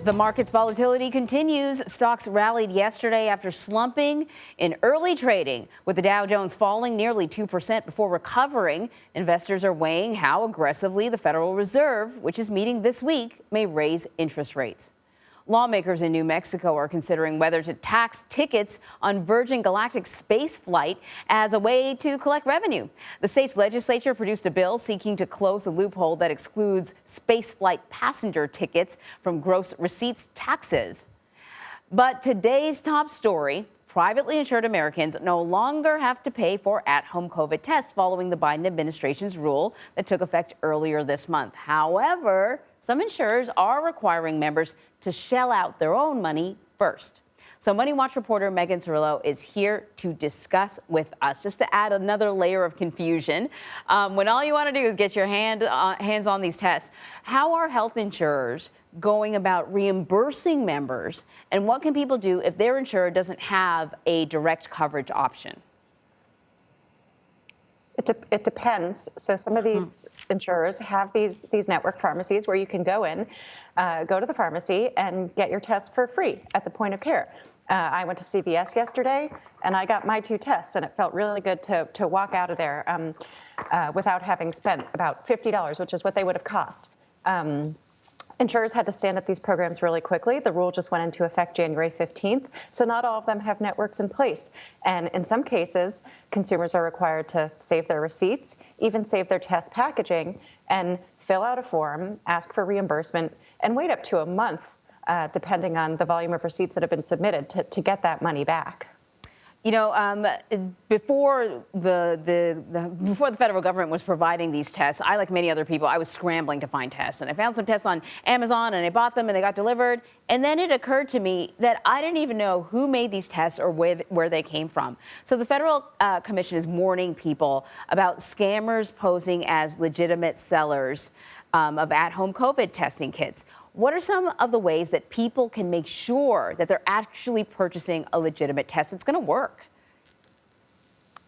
The market's volatility continues. Stocks rallied yesterday after slumping in early trading, with the Dow Jones falling nearly 2% before recovering. Investors are weighing how aggressively the Federal Reserve, which is meeting this week, may raise interest rates. Lawmakers in New Mexico are considering whether to tax tickets on Virgin Galactic's space flight as a way to collect revenue. The state's legislature produced a bill seeking to close the loophole that excludes space flight passenger tickets from gross receipts taxes. But today's top story: privately insured Americans no longer have to pay for at-home COVID tests following the Biden administration's rule that took effect earlier this month. However, some insurers are requiring members to shell out their own money first. So MoneyWatch reporter Megan Cerullo is here to discuss with us, just to add another layer of confusion. When all you want to do is get your hands on these tests, how are health insurers going about reimbursing members, and what can people do if their insurer doesn't have a direct coverage option? It depends. So some of these insurers have these network pharmacies where you can go to the pharmacy and get your test for free at the point of care. I went to CBS yesterday and I got my 2 tests, and it felt really good to walk out of there without having spent about $50, which is what they would have cost. Insurers had to stand up these programs really quickly. The rule just went into effect January 15th, so not all of them have networks in place. And in some cases, consumers are required to save their receipts, even save their test packaging, and fill out a form, ask for reimbursement, and wait up to a month, depending on the volume of receipts that have been submitted, to get that money back. You know, before the federal government was providing these tests, I, like many other people, I was scrambling to find tests. And I found some tests on Amazon, and I bought them, and they got delivered. And then it occurred to me that I didn't even know who made these tests or where they came from. So the Federal Commission is warning people about scammers posing as legitimate sellers of at-home COVID testing kits. What are some of the ways that people can make sure that they're actually purchasing a legitimate test that's going to work?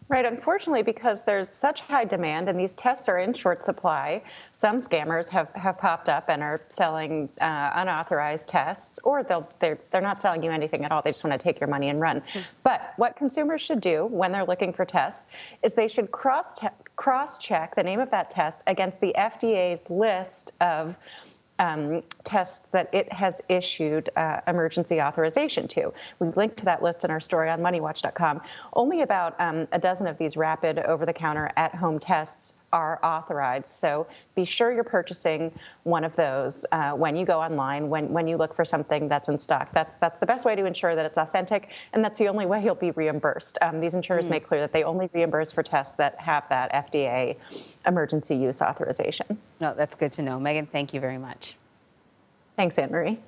Right. Unfortunately, because there's such high demand and these tests are in short supply, some scammers have popped up and are selling unauthorized tests, or they're not selling you anything at all. They just want to take your money and run. But what consumers should do when they're looking for tests is they should cross-check the name of that test against the FDA's list of tests that it has issued emergency authorization to. We've linked to that list in our story on MoneyWatch.com. Only about a dozen of these rapid over-the-counter at-home tests are authorized. So be sure you're purchasing one of those when you go online, when you look for something that's in stock. That's the best way to ensure that it's authentic, and that's the only way you'll be reimbursed. These insurers make clear that they only reimburse for tests that have that FDA emergency use authorization. No, that's good to know. Megan, thank you very much. Thanks, Anne Marie.